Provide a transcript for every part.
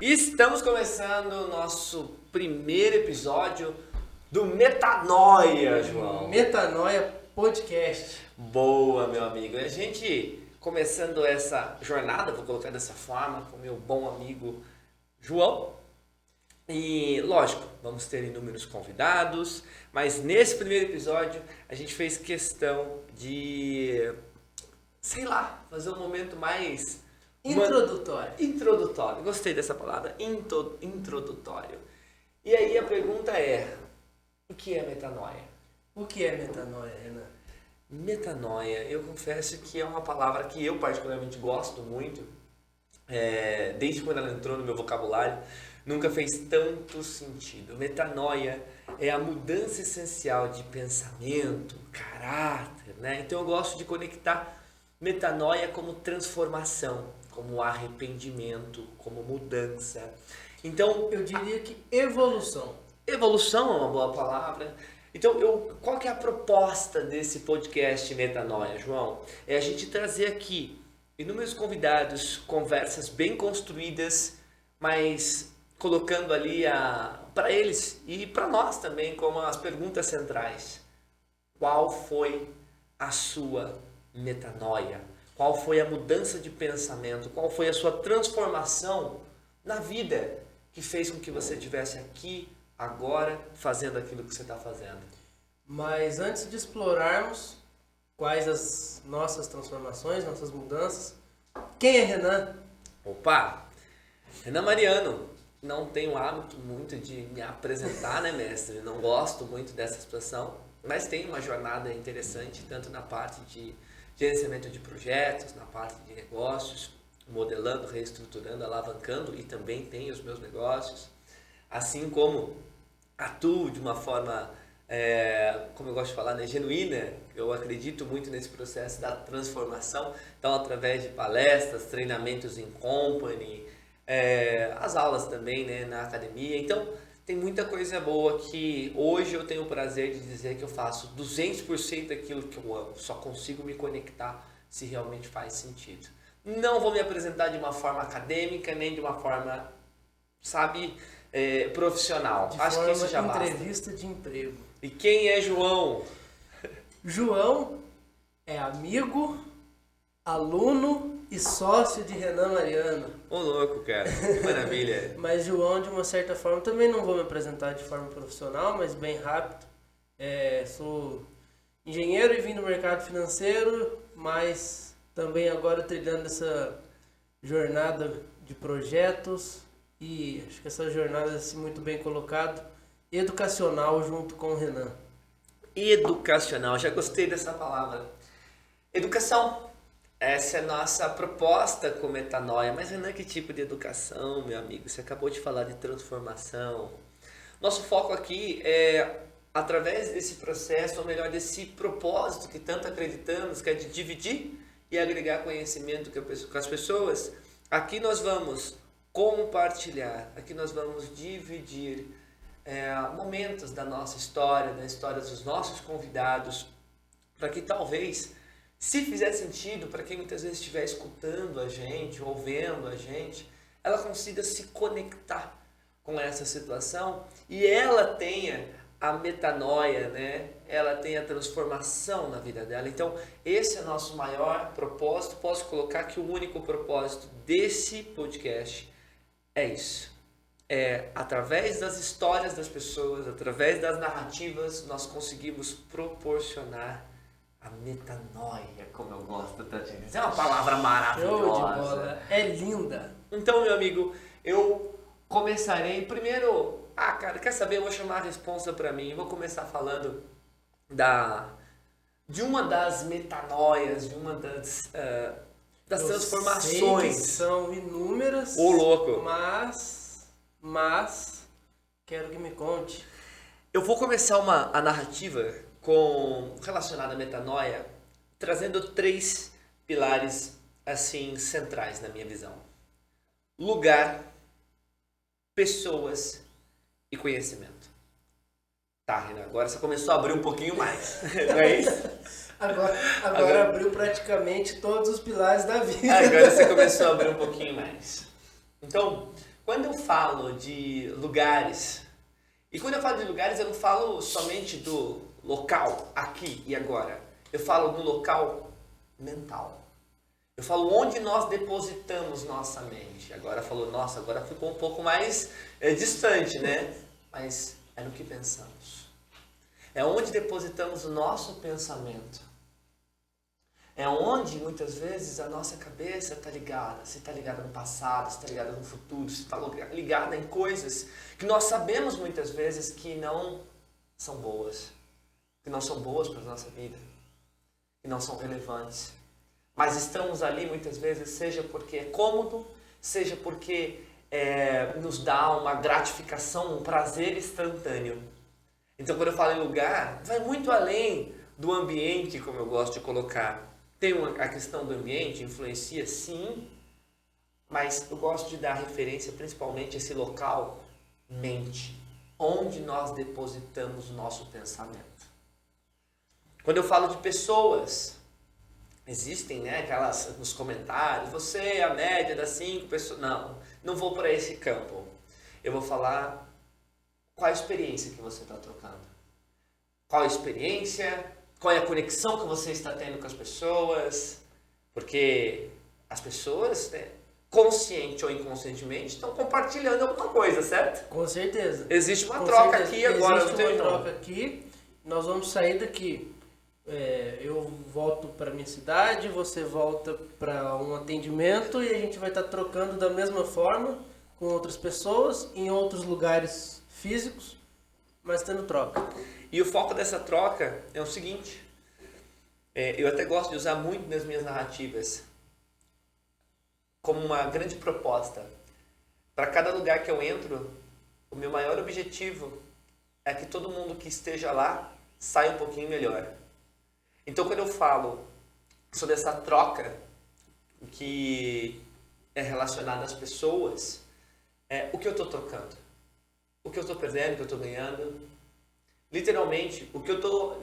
Estamos começando o nosso primeiro episódio do Metanoia, João. Metanoia Podcast. Boa, meu amigo. A gente começando essa jornada, vou colocar dessa forma, com meu bom amigo João. E, lógico, vamos ter inúmeros convidados, mas nesse primeiro episódio a gente fez questão de, sei lá, fazer um momento mais... Introdutório. Gostei dessa palavra. Introdutório. E aí a pergunta é, o que é metanoia? O que é metanoia, Renan? Metanoia, eu confesso que é uma palavra que eu particularmente gosto muito. Desde quando ela entrou no meu vocabulário, nunca fez tanto sentido. Metanoia é a mudança essencial de pensamento, caráter, né? Então eu gosto de conectar metanoia como transformação, como arrependimento, como mudança. Então, eu diria que evolução. Evolução é uma boa palavra. Então, qual que é a proposta desse podcast Metanoia, João? É a gente trazer aqui inúmeros convidados, conversas bem construídas, mas colocando ali para eles e para nós também como as perguntas centrais. Qual foi a sua metanoia? Qual foi a mudança de pensamento? Qual foi a sua transformação na vida que fez com que você estivesse aqui, agora, fazendo aquilo que você está fazendo? Mas antes de explorarmos quais as nossas transformações, nossas mudanças, quem é Renan? Opa! Renan Mariano. Não tenho hábito muito de me apresentar, né, mestre? Não gosto muito dessa expressão, mas tem uma jornada interessante, tanto na parte de gerenciamento de projetos, na parte de negócios, modelando, reestruturando, alavancando, e também tenho os meus negócios, assim como atuo de uma forma, como eu gosto de falar, né, genuína. Eu acredito muito nesse processo da transformação, então através de palestras, treinamentos em company, as aulas também, né, na academia. Então tem muita coisa boa que hoje eu tenho o prazer de dizer que eu faço 200% daquilo que eu amo. Só consigo me conectar se realmente faz sentido. Não vou me apresentar de uma forma acadêmica, nem de uma forma, profissional. Acho que isso já basta. Entrevista de emprego. E quem é João? João é amigo, aluno e sócio de Renan Mariano. Ô louco, cara, que maravilha. Mas João, de uma certa forma, também não vou me apresentar de forma profissional, mas bem rápido. Sou engenheiro e vim do mercado financeiro, mas também agora trilhando essa jornada de projetos e acho que essa jornada, assim, muito bem colocado, educacional junto com o Renan. Educacional, já gostei dessa palavra. Educação. Essa é a nossa proposta com Metanoia. Mas Renan, que tipo de educação, meu amigo? Você acabou de falar de transformação. Nosso foco aqui é, através desse processo, ou melhor, desse propósito que tanto acreditamos, que é de dividir e agregar conhecimento com as pessoas, aqui nós vamos compartilhar, aqui nós vamos dividir momentos da nossa história, da história dos nossos convidados, para que talvez, se fizer sentido para quem muitas vezes estiver escutando a gente, ou vendo a gente, ela consiga se conectar com essa situação e ela tenha a metanoia, né? Ela tenha a transformação na vida dela. Então, esse é o nosso maior propósito. Posso colocar que o único propósito desse podcast é isso. Através das histórias das pessoas, através das narrativas, nós conseguimos proporcionar a metanoia, como eu gosto de dizer. É uma palavra maravilhosa. Show de bola. É linda. Então, meu amigo, eu começarei primeiro... cara, quer saber? Eu vou chamar a responsa para mim. Vou começar falando de uma das metanoias, de uma das transformações. Sei que são inúmeras. Ô, louco. Mas quero que me conte. Eu vou começar a narrativa relacionada à metanoia, trazendo 3 pilares assim centrais na minha visão: lugar, pessoas e conhecimento. Tá, Renan, agora você começou a abrir um pouquinho mais, não é isso? Agora abriu praticamente todos os pilares da vida. Agora você começou a abrir um pouquinho mais. Então, Quando eu falo de lugares, e quando eu falo de lugares, eu não falo somente do local, aqui e agora. Eu falo do local mental. Eu falo onde nós depositamos nossa mente. Agora falou, nossa, agora ficou um pouco mais distante, né? Mas é no que pensamos. É onde depositamos o nosso pensamento. É onde, muitas vezes, a nossa cabeça está ligada. Se está ligada no passado, se está ligada no futuro, se está ligada em coisas que nós sabemos, muitas vezes, que não são boas. Que não são boas para a nossa vida. Que não são relevantes. Mas estamos ali, muitas vezes, seja porque é cômodo, seja porque nos dá uma gratificação, um prazer instantâneo. Então, quando eu falo em lugar, vai muito além do ambiente, como eu gosto de colocar. Tem a questão do ambiente, influencia sim, mas eu gosto de dar referência principalmente a esse local, mente, onde nós depositamos o nosso pensamento. Quando eu falo de pessoas, existem, né, aquelas nos comentários, você é a média das 5 pessoas. Não vou para esse campo. Eu vou falar qual a experiência que você está trocando. Qual a experiência, qual é a conexão que você está tendo com as pessoas. Porque as pessoas, né, consciente ou inconscientemente, estão compartilhando alguma coisa, certo? Com certeza. Existe uma troca aqui agora. Existe uma troca aqui, nós vamos sair daqui. Eu volto para minha cidade, você volta para um atendimento e a gente vai estar trocando da mesma forma com outras pessoas em outros lugares físicos, mas tendo troca. E o foco dessa troca é o seguinte, eu até gosto de usar muito nas minhas narrativas como uma grande proposta. Para cada lugar que eu entro, o meu maior objetivo é que todo mundo que esteja lá saia um pouquinho melhor. Então, quando eu falo sobre essa troca que é relacionada às pessoas, o que eu estou trocando? O que eu estou perdendo, o que eu estou ganhando? Literalmente, o que eu estou...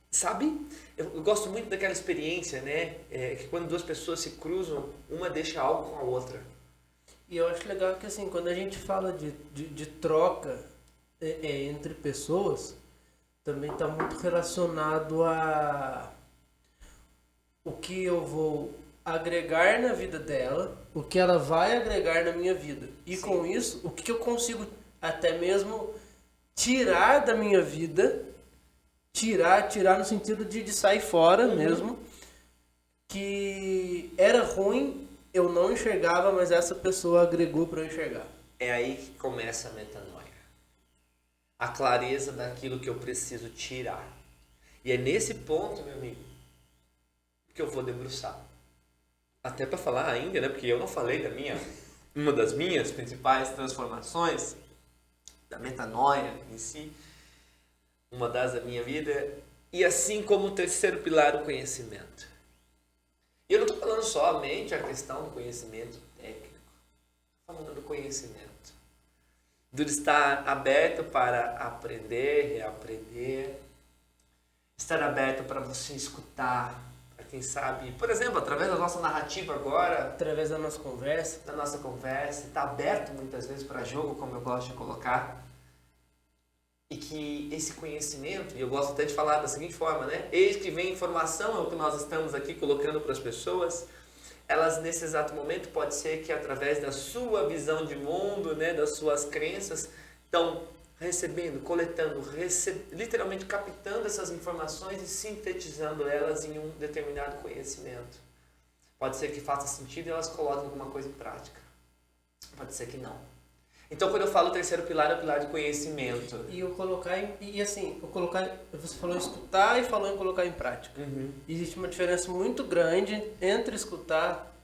Sabe? Eu gosto muito daquela experiência, né? Que quando duas pessoas se cruzam, uma deixa algo com a outra. E eu acho legal que, assim, quando a gente fala de troca entre pessoas, também está muito relacionado a o que eu vou agregar na vida dela, o que ela vai agregar na minha vida. E sim, com isso, o que eu consigo até mesmo tirar da minha vida, tirar no sentido de sair fora mesmo, que era ruim, eu não enxergava, mas essa pessoa agregou para eu enxergar. É aí que começa a metanoia. A clareza daquilo que eu preciso tirar. E é nesse ponto, meu amigo, que eu vou debruçar. Até para falar ainda, né? Porque eu não falei uma das minhas principais transformações, da metanoia em si, uma das da minha vida, e assim como o terceiro pilar, o conhecimento. E eu não estou falando somente a questão do conhecimento técnico, estou falando do conhecimento. Do estar aberto para aprender, reaprender, estar aberto para você escutar, para quem sabe, por exemplo, através da nossa narrativa agora, através da nossa conversa, estar aberto muitas vezes para jogo, como eu gosto de colocar, e que esse conhecimento, e eu gosto até de falar da seguinte forma, né? Eis que vem informação, é o que nós estamos aqui colocando para as pessoas. Elas, nesse exato momento, pode ser que através da sua visão de mundo, né, das suas crenças, estão recebendo, coletando, literalmente captando essas informações e sintetizando elas em um determinado conhecimento. Pode ser que faça sentido e elas coloquem alguma coisa em prática. Pode ser que não. Então, quando eu falo o terceiro pilar, é o pilar de conhecimento. E você falou em escutar e falou em colocar em prática. Existe uma diferença muito grande entre escutar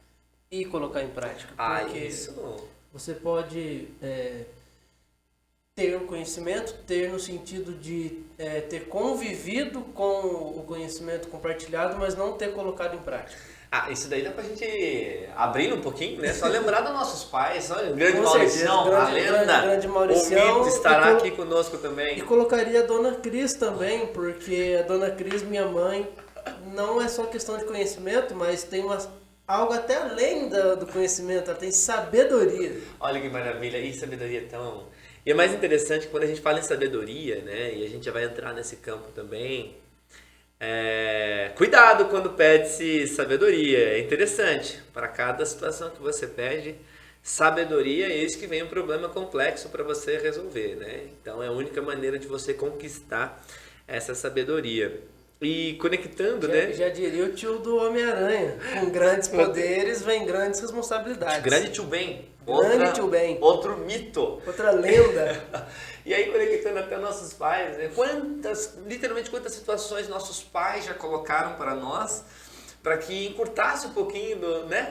e colocar em prática. Porque isso. Você pode ter um conhecimento, ter no sentido de ter convivido com o conhecimento compartilhado, mas não ter colocado em prática. Isso daí dá pra gente abrir um pouquinho, né? Só lembrar dos nossos pais, o grande Mauricião, a lenda, grande Mauricião, o mito estará aqui conosco também. E colocaria a Dona Cris também, porque a Dona Cris, minha mãe, não é só questão de conhecimento, mas tem algo até além do conhecimento, ela tem sabedoria. Olha que maravilha, e sabedoria é tão... E é mais interessante que quando a gente fala em sabedoria, né, e a gente já vai entrar nesse campo também, cuidado quando pede-se sabedoria, é interessante, para cada situação que você pede, sabedoria é isso que vem um problema complexo para você resolver, né? Então é a única maneira de você conquistar essa sabedoria. E conectando, né? Já diria o tio do Homem-Aranha, com grandes poderes vem grandes responsabilidades. Grande tio Ben. Grande tio Ben. Outro mito. Outra lenda. E aí conectando até nossos pais, né? Literalmente quantas situações nossos pais já colocaram para nós, para que encurtasse um pouquinho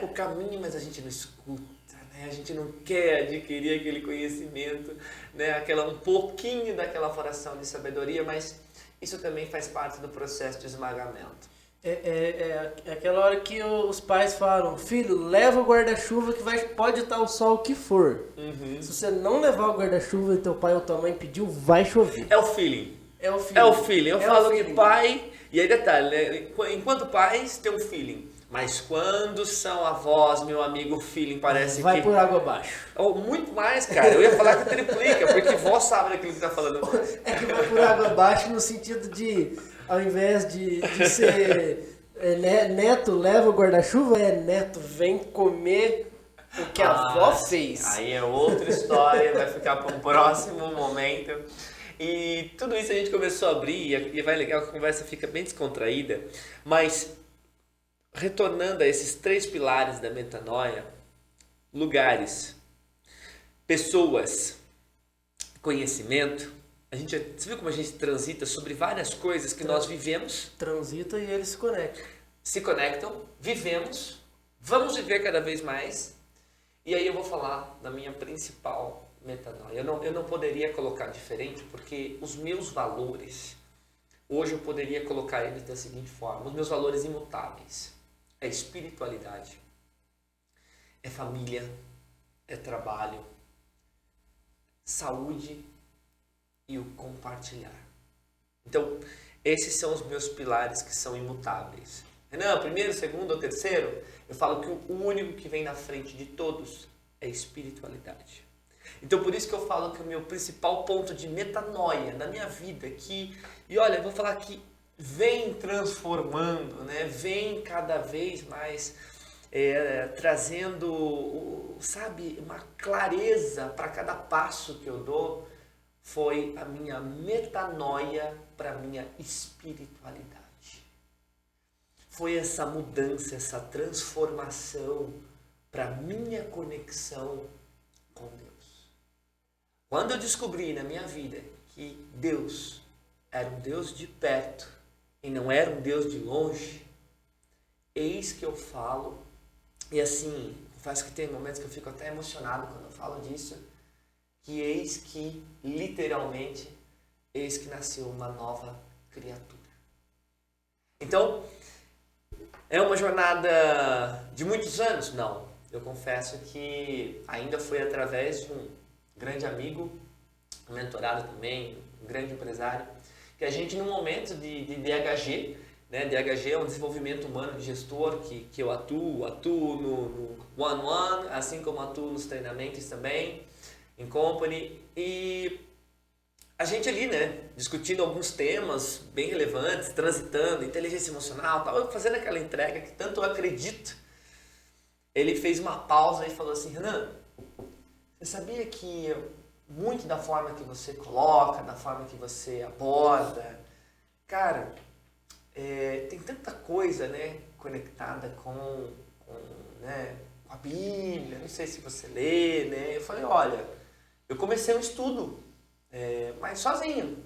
o caminho, mas a gente não escuta, né? A gente não quer adquirir aquele conhecimento, né? Um pouquinho daquela fração de sabedoria, mas isso também faz parte do processo de esmagamento. É aquela hora que os pais falam, filho, leva o guarda-chuva que pode estar o sol que for. Uhum. Se você não levar o guarda-chuva e teu pai ou tua mãe pediu, vai chover. É o feeling. É o feeling. É o feeling. Eu falo que pai... E aí detalhe, né? Enquanto pais tem um feeling. Mas quando são avós, meu amigo, o feeling parece vai por água abaixo. Muito mais, cara. Eu ia falar que triplica, porque vó sabe daquilo que tá falando. É que vai por água abaixo no sentido de, ao invés de ser neto, leva o guarda-chuva, neto, vem comer o que a avó fez. Aí é outra história, vai ficar para um próximo momento. E tudo isso a gente começou a abrir e vai legal, a conversa fica bem descontraída, mas retornando a esses 3 pilares da metanoia: lugares, pessoas, conhecimento. Você viu como a gente transita sobre várias coisas que nós vivemos? Transita e eles se conectam. Se conectam, vivemos, vamos viver cada vez mais. E aí eu vou falar da minha principal metanoia. Eu não poderia colocar diferente, porque os meus valores, hoje eu poderia colocar eles da seguinte forma: os meus valores imutáveis é espiritualidade, é família, é trabalho, saúde e o compartilhar. Então, esses são os meus pilares que são imutáveis. Renan, primeiro, segundo ou terceiro, eu falo que o único que vem na frente de todos é espiritualidade. Então, por isso que eu falo que o meu principal ponto de metanoia na minha vida, e olha, eu vou falar que vem transformando, né? Vem cada vez mais trazendo, sabe, uma clareza para cada passo que eu dou, foi a minha metanoia para a minha espiritualidade. Foi essa mudança, essa transformação para a minha conexão com Deus. Quando eu descobri na minha vida que Deus era um Deus de perto e não era um Deus de longe, eis que eu falo, e assim, confesso que tem momentos que eu fico até emocionado quando eu falo disso, que eis que, literalmente, eis que nasceu uma nova criatura. Então, é uma jornada de muitos anos? Não. Eu confesso que ainda foi através de um grande amigo, um mentorado também, um grande empresário, que a gente, num momento de DHG, né? DHG é um desenvolvimento humano de gestor que eu atuo no one-on-one, assim como atuo nos treinamentos também, em company, e a gente ali, né, discutindo alguns temas bem relevantes, transitando, inteligência emocional, tal, fazendo aquela entrega que tanto eu acredito. Ele fez uma pausa e falou assim: Renan, você sabia que muito da forma que você coloca, da forma que você aborda, cara, tem tanta coisa, né, conectada com a Bíblia, não sei se você lê, né? Eu falei: olha, eu comecei um estudo, mas sozinho.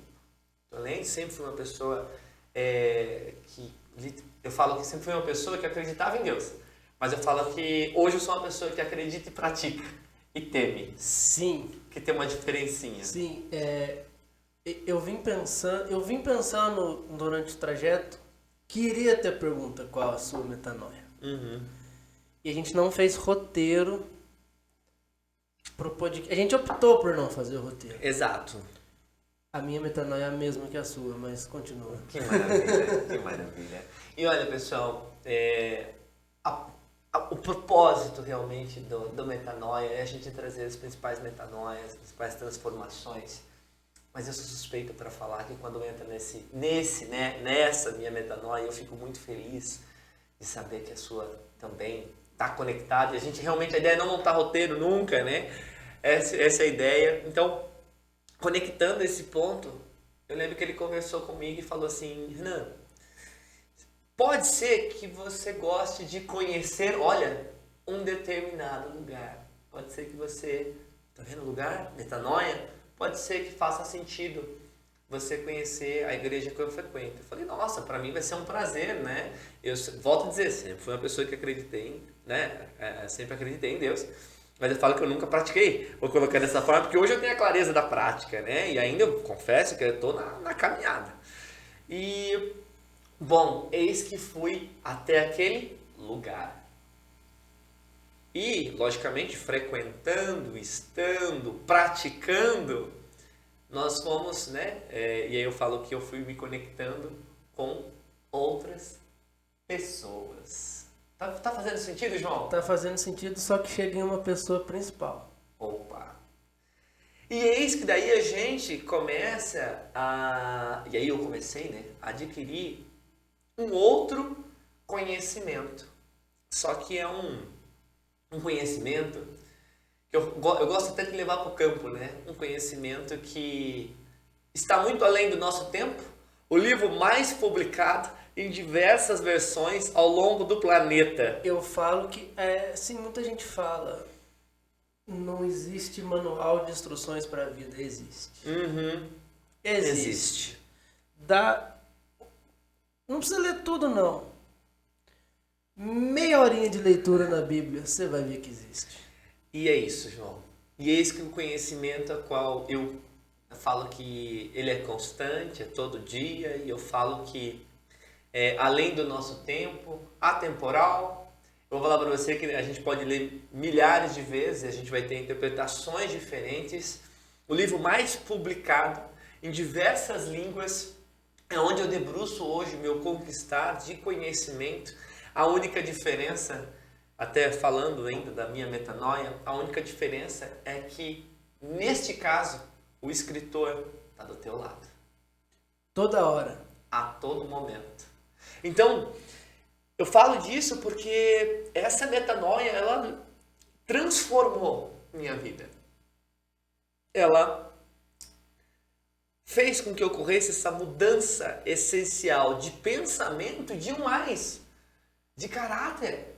Além de sempre fui uma pessoa eu falo que sempre fui uma pessoa que acreditava em Deus, mas eu falo que hoje eu sou uma pessoa que acredita e pratica e teme. Sim. Que tem uma diferencinha. Sim, eu vim pensando durante o trajeto que iria ter a pergunta: qual a sua metanoia? Uhum. E a gente não fez roteiro pro podcast. A gente optou por não fazer o roteiro. Exato. A minha metanoia é a mesma que a sua, mas continua. Que maravilha, que maravilha. E olha, pessoal, propósito realmente do Metanoia é a gente trazer as principais metanoias, as principais transformações. Mas eu sou suspeito para falar que quando entra nessa minha metanoia, eu fico muito feliz de saber que a sua também está conectada. E a gente realmente, a ideia é não montar roteiro nunca, né? Essa é a ideia. Então, conectando esse ponto, eu lembro que ele conversou comigo e falou assim, Renan, pode ser que você goste de conhecer, olha, um determinado lugar. Pode ser que você, tá vendo o lugar? Metanoia? Pode ser que faça sentido você conhecer a igreja que eu frequento. Eu falei, nossa, para mim vai ser um prazer, né? Eu volto a dizer, sempre fui uma pessoa que acreditei, né? Sempre acreditei em Deus. Mas eu falo que eu nunca pratiquei, vou colocar dessa forma, porque hoje eu tenho a clareza da prática, né? E ainda eu confesso que eu estou na caminhada. E, bom, eis que fui até aquele lugar. E, logicamente, frequentando, estando, praticando, nós fomos, né? E aí eu falo que eu fui me conectando com outras pessoas. Tá fazendo sentido, João? Tá fazendo sentido, só que chega em uma pessoa principal. Opa! E eis que daí a gente começa a... E aí eu comecei, né? A adquirir um outro conhecimento. Só que é um conhecimento que eu gosto até de levar para o campo, né? Um conhecimento que está muito além do nosso tempo. O livro mais publicado em diversas versões ao longo do planeta. Eu falo que, sim, muita gente fala, não existe manual de instruções para a vida. Existe. Uhum. Existe. Não precisa ler tudo, não. Meia horinha de leitura na Bíblia, você vai ver que existe. E é isso, João. E eis que o conhecimento a qual eu falo que ele é constante, é todo dia, e eu falo que além do nosso tempo, atemporal. Eu vou falar para você que a gente pode ler milhares de vezes, a gente vai ter interpretações diferentes. O livro mais publicado em diversas línguas é onde eu debruço hoje o meu conquistar de conhecimento. A única diferença, até falando ainda da minha metanoia, a única diferença é que, neste caso, o escritor está do teu lado. Toda hora. A todo momento. Então, eu falo disso porque essa metanoia, ela transformou minha vida. Ela fez com que ocorresse essa mudança essencial de pensamento, de mais, de caráter.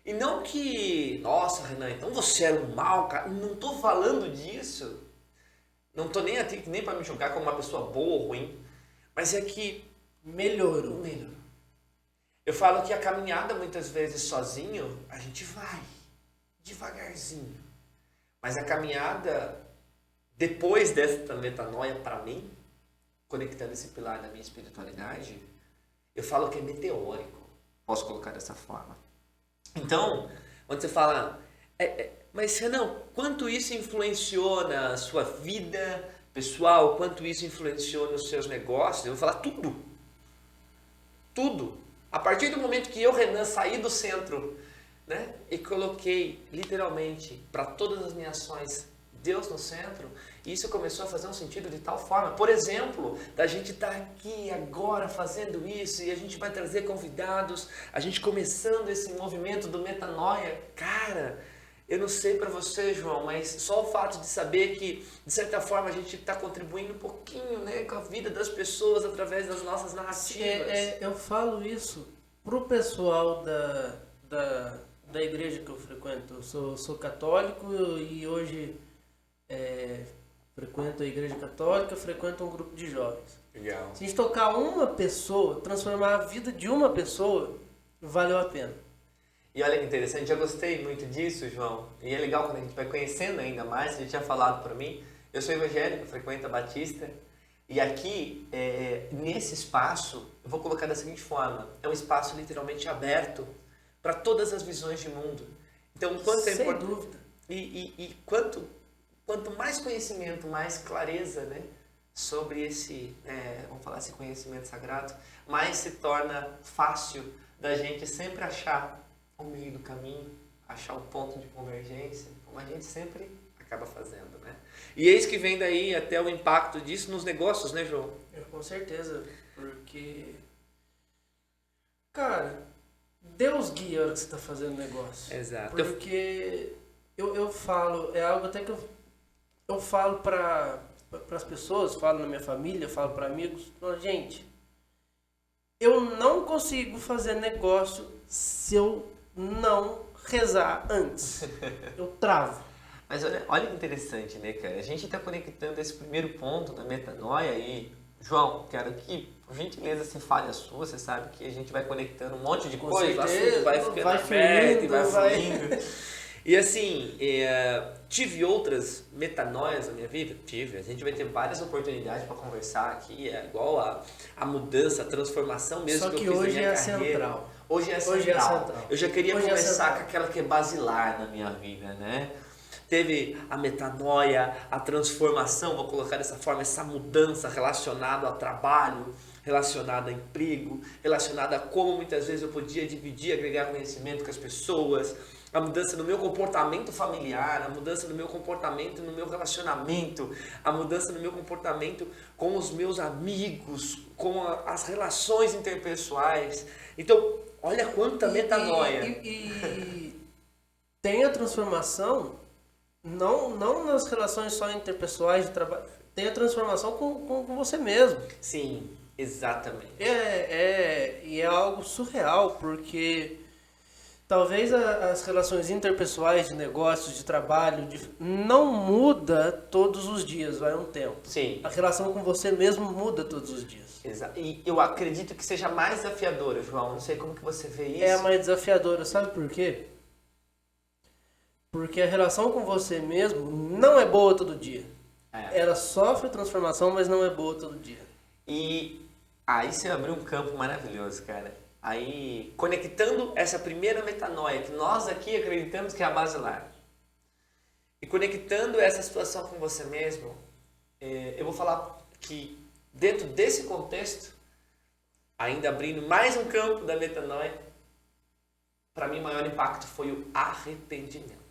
E não que, nossa, Renan, então você era um mau cara. Não estou falando disso. Não estou nem para me julgar como uma pessoa boa ou ruim. Mas é que melhorou. Eu falo que a caminhada, muitas vezes, sozinho, a gente vai devagarzinho. Mas a caminhada, depois dessa metanoia, para mim, conectando esse pilar da minha espiritualidade, eu falo que é meteórico. Posso colocar dessa forma. Então, quando você fala, mas Renan, quanto isso influenciou na sua vida pessoal, quanto isso influenciou nos seus negócios, eu vou falar tudo. Tudo. A partir do momento que eu, Renan, saí do centro, né, e coloquei literalmente para todas as minhas ações Deus no centro, isso começou a fazer um sentido de tal forma. Por exemplo, da gente estar aqui agora fazendo isso e a gente vai trazer convidados, a gente começando esse movimento do metanoia. Cara, eu não sei para você, João, mas só o fato de saber que, de certa forma, a gente está contribuindo um pouquinho, né, com a vida das pessoas através das nossas narrativas. Eu falo isso pro pessoal da igreja que eu frequento. Eu sou católico e hoje frequento a igreja católica, frequento um grupo de jovens. Legal. Se a gente tocar uma pessoa, transformar a vida de uma pessoa, valeu a pena. E olha que interessante, eu gostei muito disso, João. E é legal quando a gente vai conhecendo ainda mais, você tinha falado para mim. Eu sou evangélico, frequento a Batista. E aqui, nesse espaço, eu vou colocar da seguinte forma. É um espaço literalmente aberto para todas as visões de mundo. Então, quanto é importante... Sem dúvida. E quanto mais conhecimento, mais clareza, né, sobre esse, vamos falar, esse conhecimento sagrado, mais se torna fácil da gente sempre achar o meio do caminho achar o ponto de convergência, como a gente sempre acaba fazendo, né? E eis que vem daí até o impacto disso nos negócios, né, João? Com certeza, porque, cara, Deus guia a hora que você está fazendo negócio. Exato. Porque eu falo, é algo até que eu falo para as pessoas, falo na minha família, falo para amigos, falo, gente, eu não consigo fazer negócio se eu não rezar antes. Eu travo. Mas olha que interessante, né, cara? A gente está conectando esse primeiro ponto da metanoia aí. João, quero que, por gentileza, você fale a sua. Você sabe que a gente vai conectando um monte de coisa, o assunto vai ficando aberto e vai fluindo. E assim, tive outras metanoias na minha vida? Tive. A gente vai ter várias oportunidades para conversar aqui. É igual a mudança, a transformação mesmo. Só que eu fiz na minha carreira. Central. Hoje é central. Eu já queria começar com aquela que é basilar na minha vida, né? Teve a metanoia, a transformação, vou colocar dessa forma, essa mudança relacionada ao trabalho, relacionada a emprego, relacionada a como muitas vezes eu podia dividir, agregar conhecimento com as pessoas, a mudança no meu comportamento familiar, a mudança no meu comportamento no meu relacionamento, a mudança no meu comportamento com os meus amigos, com as relações interpessoais. Então, olha quanta metanoia. E tem a transformação, não nas relações só interpessoais de trabalho, tem a transformação com você mesmo. Sim, exatamente. E é algo surreal, porque talvez as relações interpessoais de negócios, de trabalho, não muda todos os dias, vai um tempo. Sim. A relação com você mesmo muda todos os dias. Exato. E eu acredito que seja mais desafiadora, João. Não sei como que você vê isso. É mais desafiadora, sabe por quê? Porque a relação com você mesmo não é boa todo dia. Ela sofre transformação, mas não é boa todo dia. E aí você abriu um campo maravilhoso, cara. Aí, conectando essa primeira metanoia, que nós aqui acreditamos que é a basilar, e conectando essa situação com você mesmo, eu vou falar que dentro desse contexto, ainda abrindo mais um campo da metanoia, para mim o maior impacto foi o arrependimento.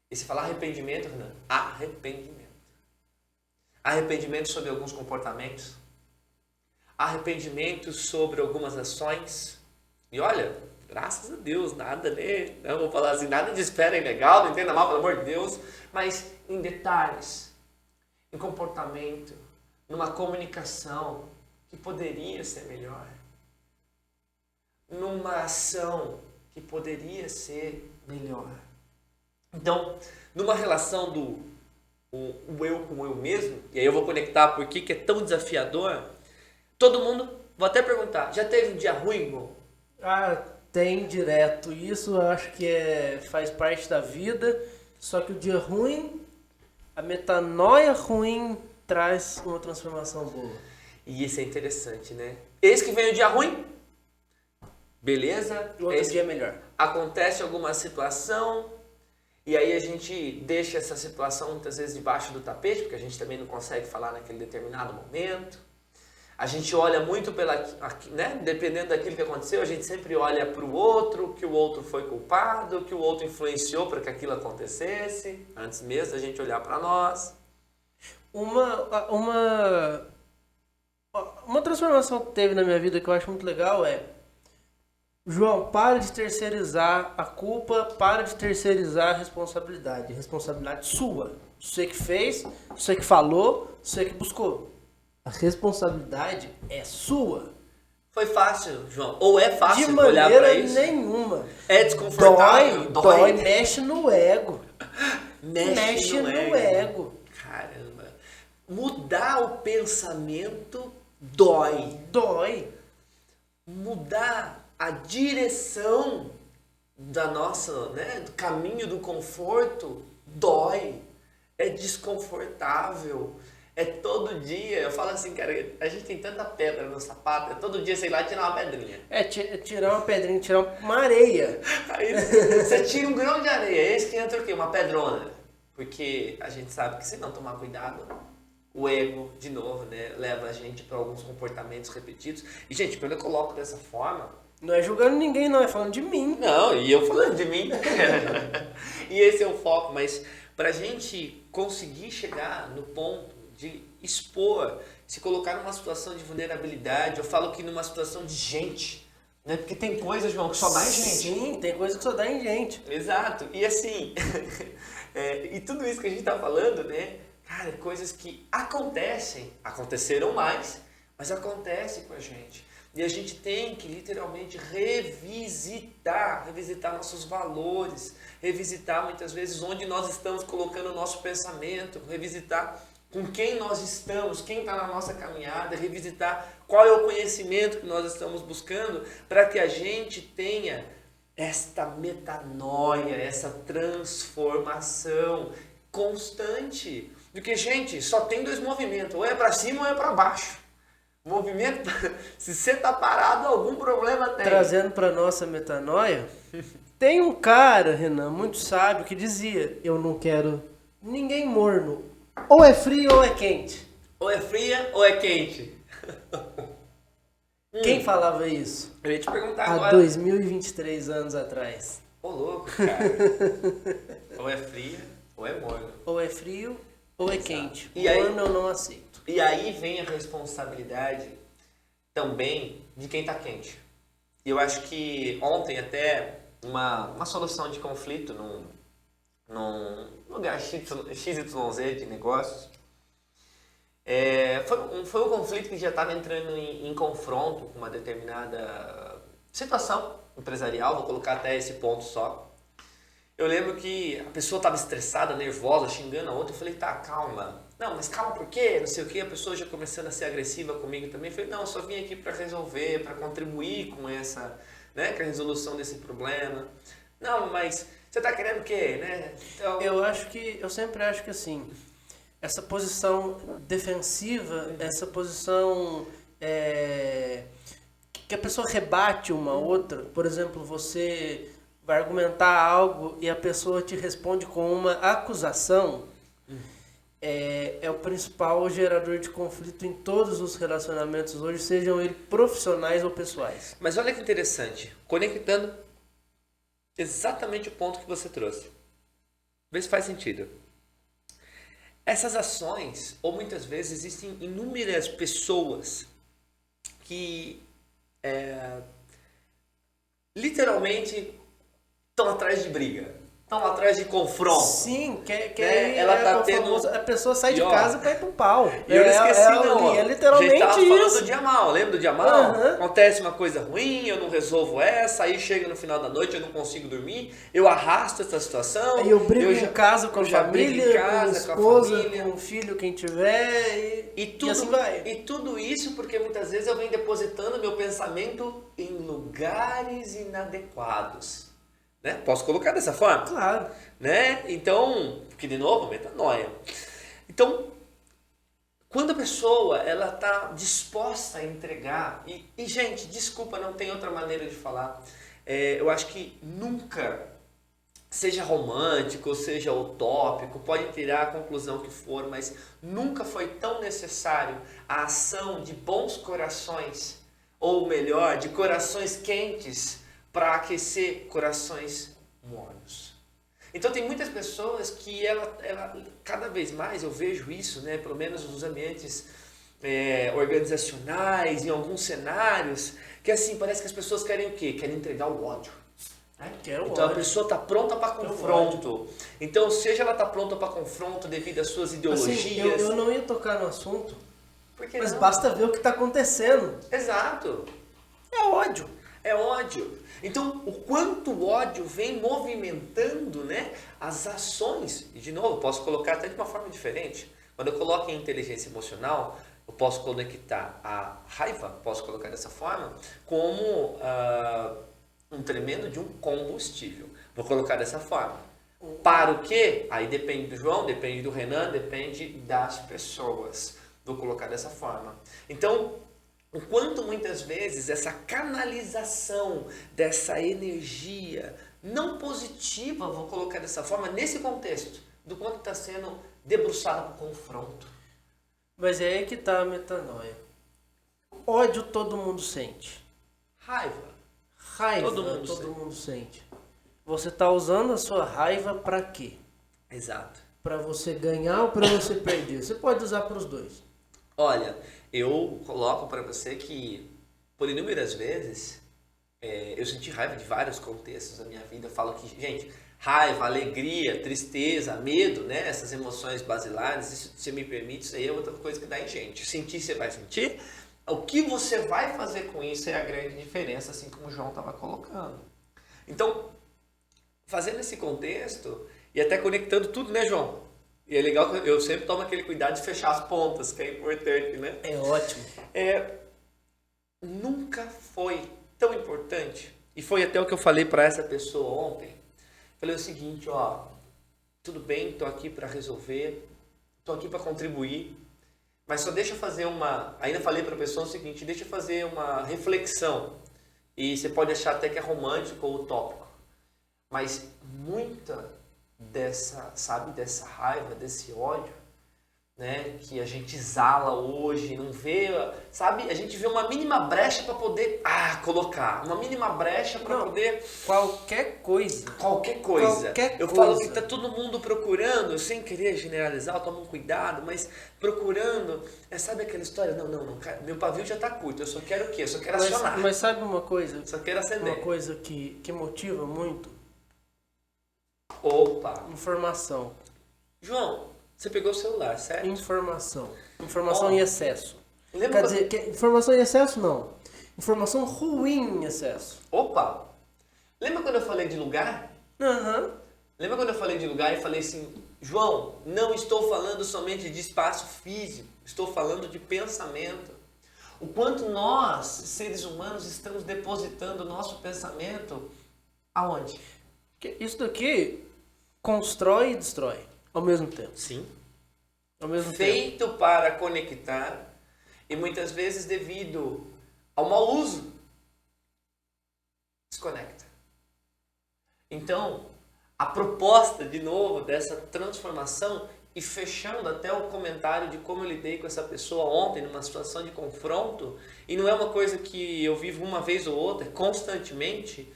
E se falar arrependimento, Renan, arrependimento. Arrependimento sobre alguns comportamentos, arrependimento sobre algumas ações. E olha, graças a Deus, nada, né? Não vou falar assim, nada de espera ilegal, não entenda mal, pelo amor de Deus, mas em detalhes, em comportamento, numa comunicação que poderia ser melhor, numa ação que poderia ser melhor. Então, numa relação do o eu com o eu mesmo, e aí eu vou conectar por que é tão desafiador, todo mundo, vou até perguntar, já teve um dia ruim, irmão? Tem direto. Isso eu acho que faz parte da vida, só que o dia ruim, a metanoia ruim traz uma transformação boa. E isso é interessante, né? Eis que vem o dia ruim, beleza? O outro dia é melhor. Acontece alguma situação, e aí a gente deixa essa situação muitas vezes debaixo do tapete, porque a gente também não consegue falar naquele determinado momento. A gente olha muito né? Dependendo daquilo que aconteceu, a gente sempre olha para o outro, que o outro foi culpado, que o outro influenciou para que aquilo acontecesse, antes mesmo da gente olhar para nós. Uma transformação que teve na minha vida que eu acho muito legal João, para de terceirizar a culpa, para de terceirizar a responsabilidade. Responsabilidade sua. Você que fez, você que falou, você que buscou. A responsabilidade é sua. Foi fácil, João? Ou é fácil de olhar para isso? De maneira nenhuma. É desconfortável? Dói, mexe no ego. Mexe no ego. Caramba. Mudar o pensamento dói. Mudar a direção da nossa, né, do caminho do conforto dói. É desconfortável. É todo dia, eu falo assim, cara, a gente tem tanta pedra no sapato, é todo dia, sei lá, tirar uma pedrinha. Tirar uma pedrinha, tirar uma areia. Aí você tira um grão de areia, esse que entra o quê? Uma pedrona. Porque a gente sabe que se não tomar cuidado, o ego, de novo, né, leva a gente para alguns comportamentos repetidos. E, gente, quando eu coloco dessa forma, Não é julgando ninguém, não, é falando de mim. Não, e eu falando de mim. E esse é o foco, mas para a gente conseguir chegar no ponto de expor, se colocar numa situação de vulnerabilidade, eu falo que numa situação de gente, né? Porque tem coisas, João, que só dá em gente. Sim, tem coisa que só dá em gente. Exato. E assim, e tudo isso que a gente tá falando, né? Cara, coisas que aconteceram mais, mas acontecem com a gente. E a gente tem que literalmente revisitar nossos valores, revisitar muitas vezes onde nós estamos colocando o nosso pensamento, revisitar com quem nós estamos, quem está na nossa caminhada, revisitar qual é o conhecimento que nós estamos buscando para que a gente tenha esta metanoia, essa transformação constante. Porque, gente, só tem dois movimentos, ou é para cima ou é para baixo. Movimento, se você tá parado, algum problema tem. Trazendo para nossa metanoia, tem um cara, Renan, muito sábio, que dizia: eu não quero ninguém morno. Ou é frio ou é quente. Ou é fria ou é quente. Quem falava isso? Eu ia te perguntar Há agora. 2023 anos atrás. Ô louco, cara. Ou é fria ou é morno. Ou é frio ou é Exato. quente. E aí- Morno eu não aceito. E aí vem a responsabilidade também de quem tá quente. E eu acho que ontem até uma solução de conflito num lugar XYZ de negócios, foi um conflito que já estava entrando em confronto com uma determinada situação empresarial, vou colocar até esse ponto só. Eu lembro que a pessoa estava estressada, nervosa, xingando a outra, eu falei, tá, calma. Não, mas calma, por quê? Não sei o quê. A pessoa já começando a ser agressiva comigo também. Eu falei, não, eu só vim aqui para resolver, para contribuir com essa, né, com a resolução desse problema. Não, mas você tá querendo o quê, né? Então, Eu sempre acho que assim, essa posição defensiva, essa posição que a pessoa rebate uma outra, por exemplo, você vai argumentar algo e a pessoa te responde com uma acusação, é o principal gerador de conflito em todos os relacionamentos hoje, sejam eles profissionais ou pessoais. Mas olha que interessante, conectando exatamente o ponto que você trouxe. Vê se faz sentido. Essas ações, ou muitas vezes existem inúmeras pessoas que literalmente estão atrás de briga, estão atrás de confronto. Sim, Ela tá tendo... a pessoa sai de E, ó, casa pra ir pro pau. E eu não esqueci não, ó. É literalmente A gente tava falando isso. do dia mal, lembra do dia mal? Aham. Acontece uma coisa ruim, eu não resolvo essa, aí chega no final da noite, eu não consigo dormir, eu arrasto essa situação. Aí eu brigo já- em casa com a eu já brigo em família, casa, com a com a esposa, família. com o filho, quem tiver, E e assim vai. E tudo isso porque muitas vezes eu venho depositando meu pensamento em lugares inadequados. Né? Posso colocar dessa forma? Claro. Né? Então, porque de novo, metanoia. Então, quando a pessoa ela está disposta a entregar, e gente, desculpa, não tem outra maneira de falar, eu acho que nunca, seja romântico, seja utópico, pode tirar a conclusão que for, mas nunca foi tão necessário a ação de bons corações, ou melhor, de corações quentes, para aquecer corações mornos. Então tem muitas pessoas que cada vez mais eu vejo isso, né, pelo menos nos ambientes organizacionais, em alguns cenários, que assim, parece que as pessoas querem o quê? Querem entregar o ódio. Né? Então a pessoa está pronta para confronto. Então, seja ela está pronta para confronto devido às suas ideologias. Assim, eu não ia tocar no assunto, Por que mas não? basta ver o que está acontecendo. Exato. É ódio. É ódio. Então, o quanto o ódio vem movimentando, né, as ações. E, de novo, posso colocar até de uma forma diferente. Quando eu coloco em inteligência emocional, eu posso conectar a raiva, posso colocar dessa forma, como um tremendo de um combustível. Vou colocar dessa forma. Para o quê? Aí depende do João, depende do Renan, depende das pessoas. Vou colocar dessa forma. Então, o quanto muitas vezes essa canalização dessa energia não positiva, vou colocar dessa forma, nesse contexto, do quanto está sendo debruçada para o confronto. Mas é aí que está a metanoia. Ódio todo mundo sente. Raiva. Raiva, todo mundo sente. Você tá usando a sua raiva para quê? Exato. Para você ganhar ou para você perder? Você pode usar para os dois. Olha, eu coloco para você que por inúmeras vezes eu senti raiva de vários contextos da minha vida. Eu falo que, gente, raiva, alegria, tristeza, medo, né? Essas emoções basilares, isso você me permite, isso aí é outra coisa que dá em gente. Sentir, você vai sentir. O que você vai fazer com isso é a grande diferença, assim como o João estava colocando. Então, fazendo esse contexto e até conectando tudo, né, João? E é legal que eu sempre tomo aquele cuidado de fechar as pontas, que é importante, né? É ótimo. Nunca foi tão importante, e foi até o que eu falei para essa pessoa ontem. Falei o seguinte, ó, tudo bem, tô aqui para resolver, tô aqui para contribuir, mas só deixa eu fazer ainda falei para a pessoa o seguinte, deixa eu fazer uma reflexão, e você pode achar até que é romântico ou utópico, mas muita dessa raiva, desse ódio, né, que a gente exala hoje, não vê, sabe? A gente vê uma mínima brecha para poder colocar, uma mínima brecha para poder qualquer coisa. Eu falo que tá todo mundo procurando, sem querer generalizar, toma um cuidado, mas procurando, sabe aquela história? Não, meu pavio já tá curto, eu só quero o quê? Eu só quero acionar. Mas sabe uma coisa? Só quero acender. Uma coisa que motiva muito? Opa! Informação. João, você pegou o celular, certo? Informação em excesso. Quer dizer, informação em excesso não. Informação ruim em excesso. Opa! Lembra quando eu falei de lugar? Uhum. Lembra quando eu falei de lugar e falei assim, João, não estou falando somente de espaço físico, estou falando de pensamento. O quanto nós, seres humanos, estamos depositando o nosso pensamento aonde? Isso daqui constrói e destrói ao mesmo tempo. Sim. Ao mesmo Feito tempo. para conectar e muitas vezes devido ao mau uso, desconecta. Então, a proposta, de novo, dessa transformação e fechando até o comentário de como eu lidei com essa pessoa ontem numa situação de confronto, e não é uma coisa que eu vivo uma vez ou outra, constantemente,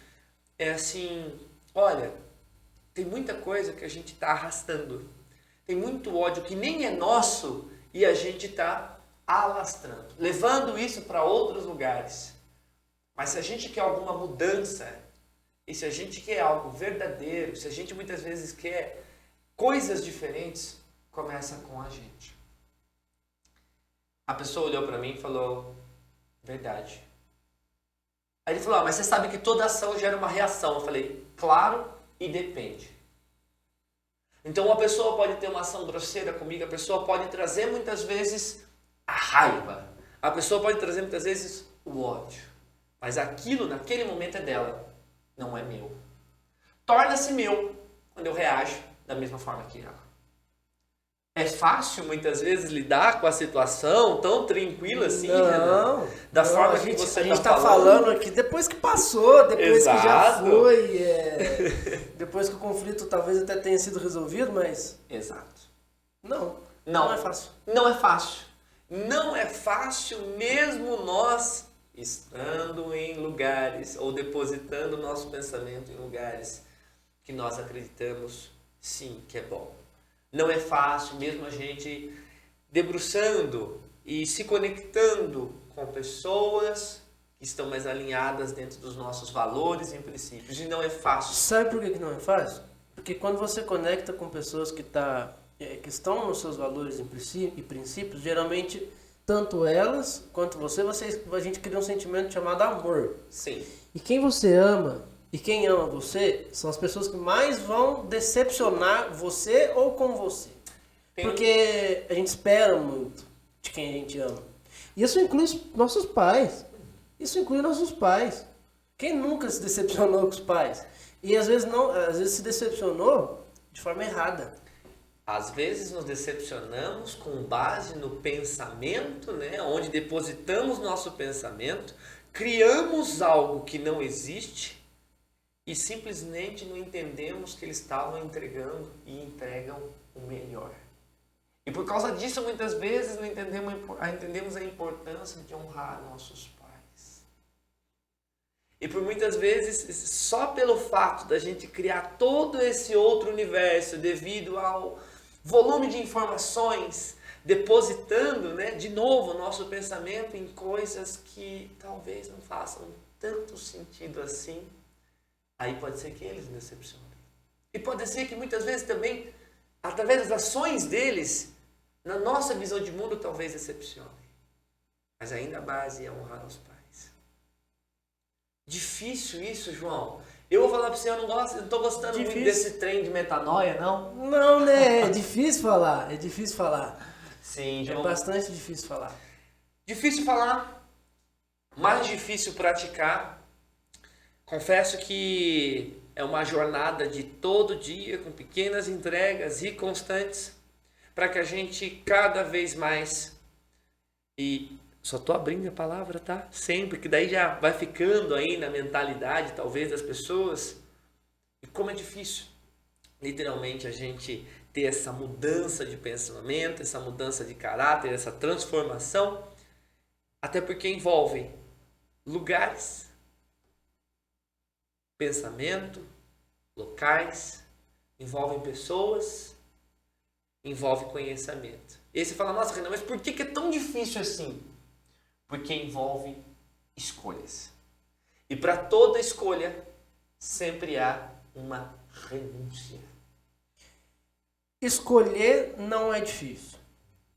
é assim, olha, tem muita coisa que a gente está arrastando. Tem muito ódio que nem é nosso e a gente está alastrando, levando isso para outros lugares. Mas se a gente quer alguma mudança, e se a gente quer algo verdadeiro, se a gente muitas vezes quer coisas diferentes, começa com a gente. A pessoa olhou para mim e falou, verdade. Aí ele falou, mas você sabe que toda ação gera uma reação. Eu falei, claro, e depende. Então uma pessoa pode ter uma ação grosseira comigo, a pessoa pode trazer muitas vezes a raiva, a pessoa pode trazer muitas vezes o ódio, mas aquilo naquele momento é dela, não é meu. Torna-se meu quando eu reajo da mesma forma que ela. É fácil muitas vezes lidar com a situação tão tranquila assim, não, da forma que você a gente está falando aqui depois que passou, depois que já foi, depois que o conflito talvez até tenha sido resolvido, mas exato. Não é fácil. Não é fácil. Não é fácil mesmo nós estando em lugares ou depositando o nosso pensamento em lugares que nós acreditamos sim que é bom. Não é fácil mesmo a gente debruçando e se conectando com pessoas que estão mais alinhadas dentro dos nossos valores e princípios. E não é fácil. Sabe por que não é fácil? Porque quando você conecta com pessoas que estão nos seus valores e princípios, geralmente tanto elas quanto a gente cria um sentimento chamado amor. Sim. E quem você ama e quem ama você são as pessoas que mais vão decepcionar você ou com você. Porque a gente espera muito de quem a gente ama. Isso inclui nossos pais. Quem nunca se decepcionou com os pais? E às vezes se decepcionou de forma errada. Às vezes nos decepcionamos com base no pensamento, né? Onde depositamos nosso pensamento, criamos algo que não existe e simplesmente não entendemos que eles estavam entregando e entregam o melhor. E por causa disso, muitas vezes não entendemos a importância de honrar nossos pais. E por muitas vezes, só pelo fato da gente criar todo esse outro universo devido ao volume de informações, depositando, né, de novo o nosso pensamento em coisas que talvez não façam tanto sentido assim, aí pode ser que eles decepcionem. E pode ser que muitas vezes também, através das ações deles, na nossa visão de mundo, talvez decepcionem. Mas ainda a base é honrar os pais. Difícil isso, João. Eu vou falar pra você, eu não tô gostando muito desse trem de metanoia, não. Não, né? É difícil falar, é difícil falar. Sim, João. É bastante difícil falar. Difícil falar, mais difícil praticar. Confesso que é uma jornada de todo dia, com pequenas entregas e constantes, para que a gente cada vez mais, e só tô abrindo a palavra, tá? Sempre, que daí já vai ficando aí na mentalidade, talvez, das pessoas. E como é difícil, literalmente, a gente ter essa mudança de pensamento, essa mudança de caráter, essa transformação, até porque envolve lugares, pensamento, locais, envolvem pessoas, envolve conhecimento. E aí você fala, nossa, Renan, mas por que é tão difícil assim? Porque envolve escolhas. E para toda escolha, sempre há uma renúncia. Escolher não é difícil.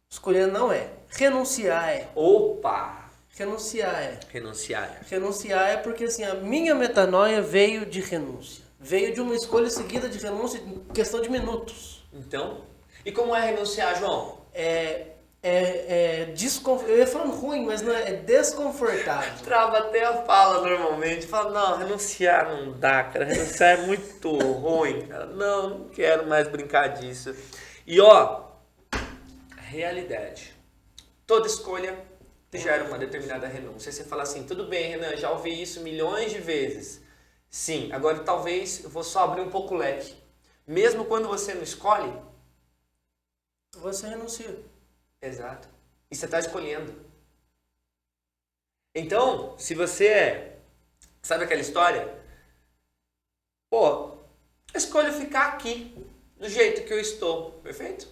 Escolher não é. Renunciar é. Opa! Renunciar é. Renunciar é. Renunciar é porque assim, a minha metanoia veio de renúncia. Veio de uma escolha seguida de renúncia em questão de minutos. Então, e como é renunciar, João? Eu ia falando ruim, mas não é desconfortável. Trava até a fala normalmente. Fala, não, renunciar não dá, cara. Renunciar é muito ruim, cara. Não quero mais brincar disso. E ó, realidade. Toda escolha gera uma determinada renúncia. Aí você fala assim, tudo bem, Renan, já ouvi isso milhões de vezes. Sim, agora talvez eu vou só abrir um pouco o leque. Mesmo quando você não escolhe, você renuncia. Exato. E você está escolhendo. Então, se você sabe aquela história? Pô, eu escolho ficar aqui, do jeito que eu estou. Perfeito?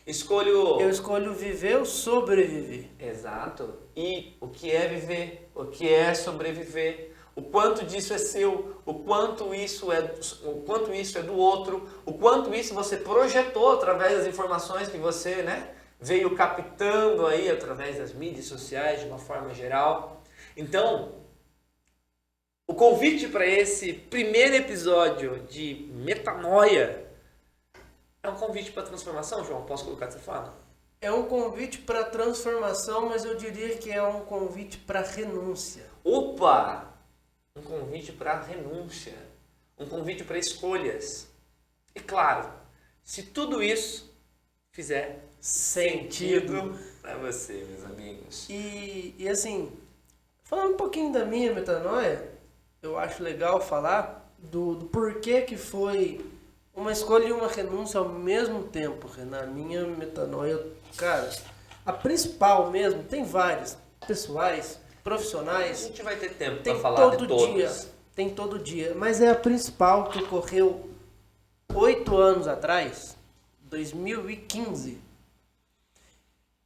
Eu escolho viver ou sobreviver. Exato. E o que é viver? O que é sobreviver? O quanto disso é seu? O quanto isso é do outro? O quanto isso você projetou através das informações que você, né, veio captando aí através das mídias sociais de uma forma geral. Então, o convite para esse primeiro episódio de Metanoia é um convite para transformação, João? Posso colocar dessa forma? É um convite para transformação, mas eu diria que é um convite para renúncia. Opa! Um convite para renúncia. Um convite para escolhas. E claro, se tudo isso fizer sentido para você, meus amigos. E assim, falando um pouquinho da minha metanoia, eu acho legal falar do porquê que foi uma escolha e uma renúncia ao mesmo tempo. Na minha metanoia, cara, a principal mesmo, tem várias, pessoais, profissionais. A gente vai ter tempo para falar de todos. Tem todo dia, mas é a principal que ocorreu 8 anos atrás, 2015.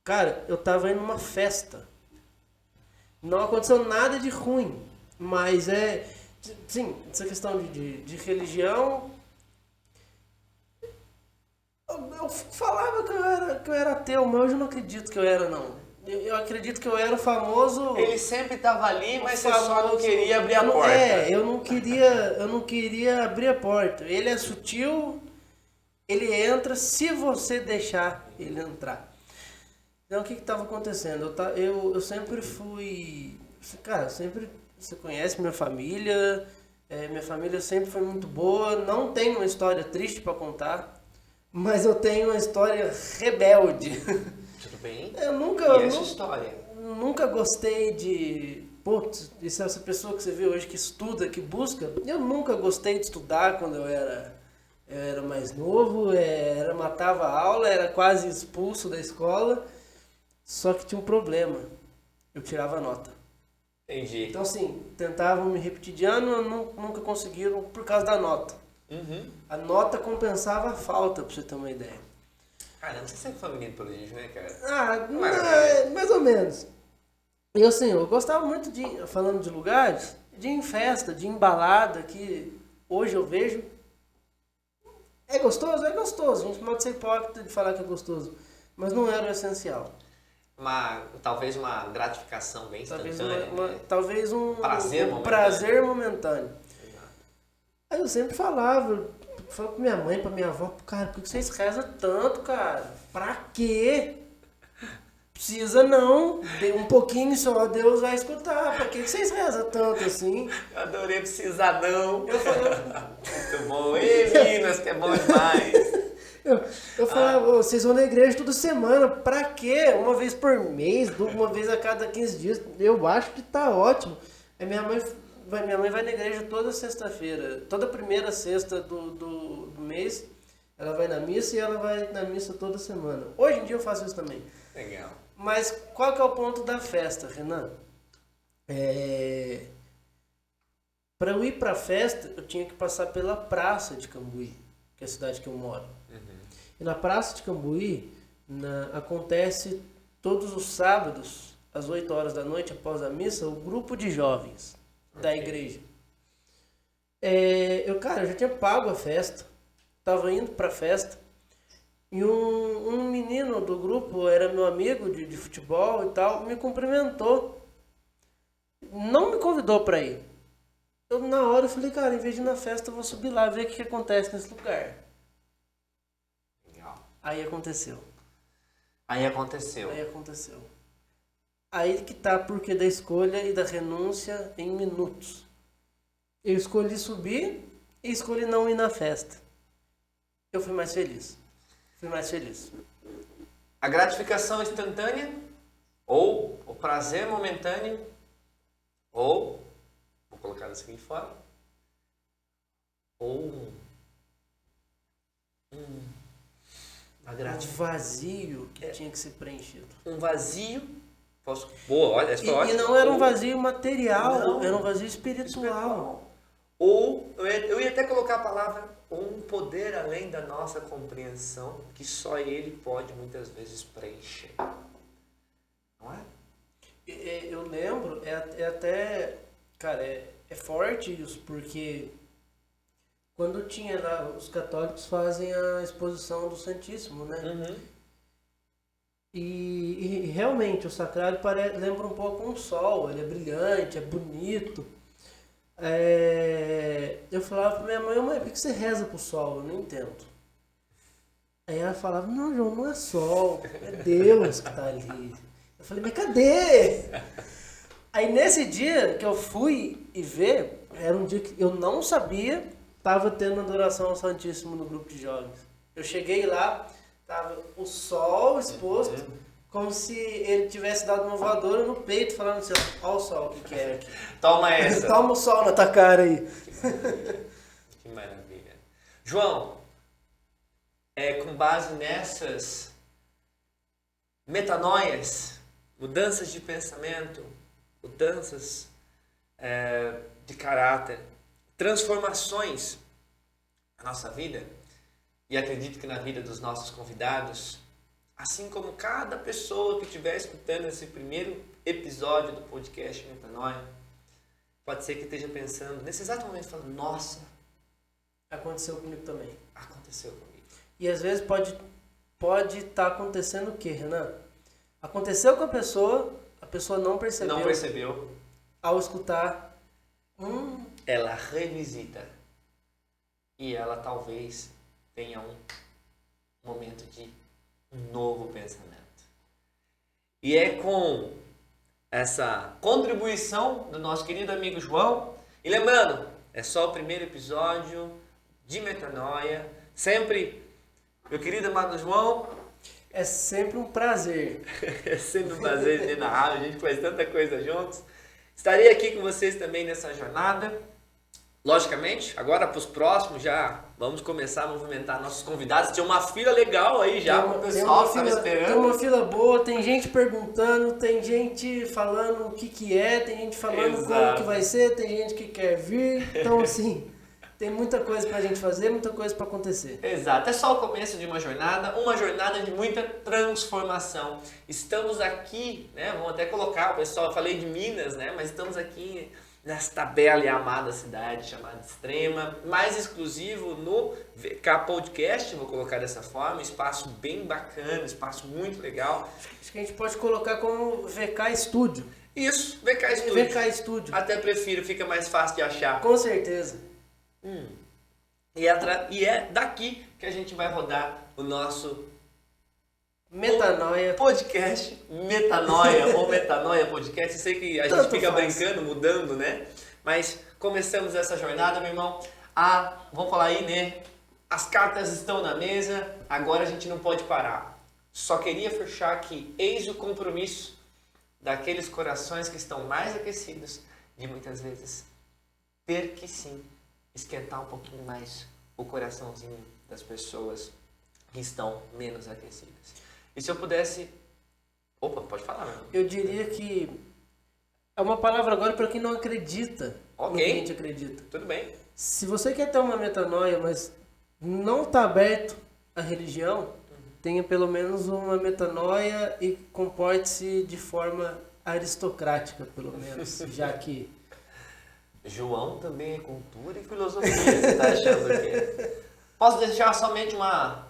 Cara, eu tava indo numa festa. Não aconteceu nada de ruim, mas sim, essa questão de religião. Eu falava que eu era ateu, mas hoje eu não acredito que eu era, não. Eu acredito que eu era o famoso... Ele sempre estava ali, mas você só não queria abrir a porta. Eu não queria abrir a porta. Ele é sutil, ele entra se você deixar ele entrar. Então o que estava acontecendo? Eu sempre fui... Cara, você conhece minha família sempre foi muito boa. Não tenho uma história triste para contar. Mas eu tenho uma história rebelde. Tudo bem? História? Nunca gostei de... Putz, essa pessoa que você vê hoje que estuda, que busca. Eu nunca gostei de estudar quando eu era mais novo. Matava a aula, era quase expulso da escola. Só que tinha um problema. Eu tirava nota. Entendi. Então, assim, tentavam me repetir de ano, nunca conseguiram por causa da nota. Uhum. A nota compensava a falta, pra você ter uma ideia. Caramba, você sempre foi menino prodígio, né, cara? Ah, Maravilha. mais ou menos. E assim, eu gostava muito de, falando de lugares, de ir em festa, de ir em balada, que hoje eu vejo. É gostoso? É gostoso. A gente pode ser hipócrita de falar que é gostoso. Mas não era o essencial. Talvez uma gratificação bem Talvez, instantânea. Né? talvez um Prazer prazer momentâneo. Exato. Aí eu sempre falava pra minha mãe, pra minha avó, cara, por que vocês rezam tanto, cara? Pra quê? Precisa não, um pouquinho só, Deus vai escutar. Pra que vocês rezam tanto assim? Eu adorei precisar não. Eu falei, Muito bom. Ei, Minas, que é bom demais. eu falava, vocês vão na igreja toda semana, pra quê? Uma vez por mês, uma vez a cada 15 dias, eu acho que tá ótimo. Aí minha mãe vai na igreja toda sexta-feira, toda primeira sexta do mês, ela vai na missa e ela vai na missa toda semana. Hoje em dia eu faço isso também. Legal. Mas qual que é o ponto da festa, Renan? Para eu ir pra festa, eu tinha que passar pela Praça de Cambuí, que é a cidade que eu moro. Uhum. E na Praça de Cambuí acontece todos os sábados, às 8 horas da noite, após a missa, o grupo de jovens da igreja. Eu já tinha pago a festa, estava indo pra festa, e um menino do grupo, era meu amigo de futebol e tal, me cumprimentou. Não me convidou para ir. Eu, na hora, eu falei, cara, em vez de ir na festa, eu vou subir lá, ver o que acontece nesse lugar. Legal. Aí aconteceu. Aí aconteceu. Aí que tá o porquê da escolha e da renúncia em minutos. Eu escolhi subir e escolhi não ir na festa. Eu fui mais feliz. A gratificação instantânea, ou o prazer momentâneo, ou, vou colocar da seguinte forma, ou uma Um vazio que tinha que ser preenchido. um vazio. Boa, olha, essa foi E ótima. não era um vazio material, Não. era um vazio espiritual. Ou, eu ia até colocar a palavra, um poder além da nossa compreensão, que só ele pode muitas vezes preencher. Não é? Eu lembro, até, cara, é forte isso, porque quando tinha lá, os católicos fazem a exposição do Santíssimo, né? Uhum. E realmente o sacrário lembra um pouco um sol, ele é brilhante, é bonito. Eu falava pra minha mãe, por que você reza pro sol? Eu não entendo. Aí ela falava, não, João, não é sol, é Deus que tá ali. Eu falei, mas cadê? Aí nesse dia que eu fui e ver, era um dia que eu não sabia, tava tendo adoração ao Santíssimo no grupo de jovens. Eu cheguei lá, tava o sol exposto, como se ele tivesse dado uma voadora no peito, falando assim, ó o sol, o que é aqui? Toma essa. Toma o sol na tua cara aí. Que maravilha. João, com base nessas metanoias, mudanças de pensamento, mudanças de caráter, transformações na nossa vida, e acredito que na vida dos nossos convidados, assim como cada pessoa que estiver escutando esse primeiro episódio do podcast Metanoia, pode ser que esteja pensando, nesse exato momento, falando, nossa, Aconteceu comigo também. aconteceu comigo. E às vezes pode estar acontecendo o quê, Renan? Aconteceu com a pessoa não percebeu. Não percebeu, Ao escutar, ela revisita e ela talvez tenha um momento de um novo pensamento. E é com essa contribuição do nosso querido amigo João, e lembrando, é só o primeiro episódio de Metanoia, sempre, meu querido amado João, é sempre um prazer. é sempre um prazer ter na rádio, a gente faz tanta coisa juntos. Estarei aqui com vocês também nessa jornada. logicamente, agora para os próximos já vamos começar a movimentar nossos convidados. Tem uma fila legal aí já, o pessoal estava esperando. Tem uma fila boa, tem gente perguntando, tem gente falando o que é, tem gente falando como que vai ser, tem gente que quer vir. Então, assim, tem muita coisa pra gente fazer, muita coisa pra acontecer. Exato, é só o começo de uma jornada de muita transformação. Estamos aqui, né, vamos até colocar, o pessoal, eu falei de Minas, né, mas estamos aqui nesta bela e amada cidade chamada Extrema, mais exclusivo no VK Podcast, vou colocar dessa forma, espaço bem bacana, espaço muito legal. Acho que a gente pode colocar como VK Studio. Isso, VK Studio. VK Studio. Até prefiro, fica mais fácil de achar. Com certeza. E é daqui que a gente vai rodar o nosso Metanoia podcast, Metanoia ou Metanoia Podcast. Eu sei que a gente fica brincando, mudando, né? Mas começamos essa jornada, meu irmão. Vamos falar aí, né? As cartas estão na mesa, agora a gente não pode parar. Só queria fechar aqui, eis o compromisso daqueles corações que estão mais aquecidos de muitas vezes ter que sim esquentar um pouquinho mais o coraçãozinho das pessoas que estão menos aquecidas. E se eu pudesse... Opa, pode falar, meu. Eu diria que é uma palavra agora para quem não acredita no que a gente acredita. Tudo bem. Se você quer ter uma metanoia, mas não está aberto à religião, tenha pelo menos uma metanoia e comporte-se de forma aristocrática, pelo menos, já que... João também é cultura e filosofia, você está achando que... Posso deixar somente uma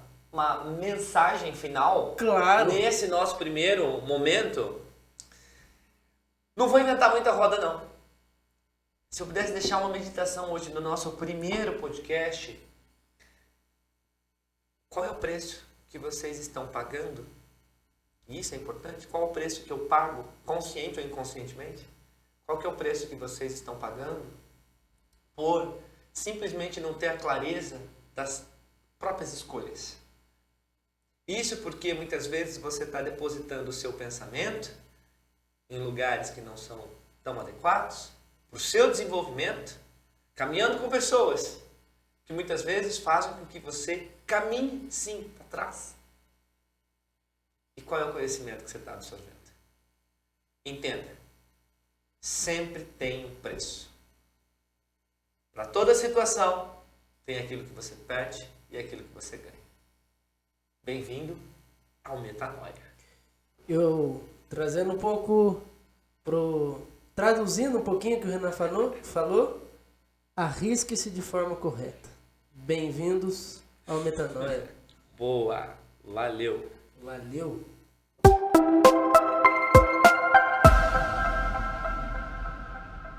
mensagem final? Claro. Nesse nosso primeiro momento? Não vou inventar muita roda, não. Se eu pudesse deixar uma meditação hoje no nosso primeiro podcast, qual é o preço que vocês estão pagando? E isso é importante. Qual é o preço que eu pago, consciente ou inconscientemente? Qual que é o preço que vocês estão pagando por simplesmente não ter a clareza das próprias escolhas? Isso porque muitas vezes você está depositando o seu pensamento em lugares que não são tão adequados para o seu desenvolvimento, caminhando com pessoas que muitas vezes fazem com que você caminhe sim para trás. E qual é o conhecimento que você está absorvendo? Entenda. Sempre tem um preço. Para toda situação, tem aquilo que você perde e aquilo que você ganha. Bem-vindo ao Metanoia. Eu trazendo um pouco traduzindo um pouquinho o que o Renan falou, arrisque-se de forma correta. Bem-vindos ao Metanoia. Boa, valeu. Valeu.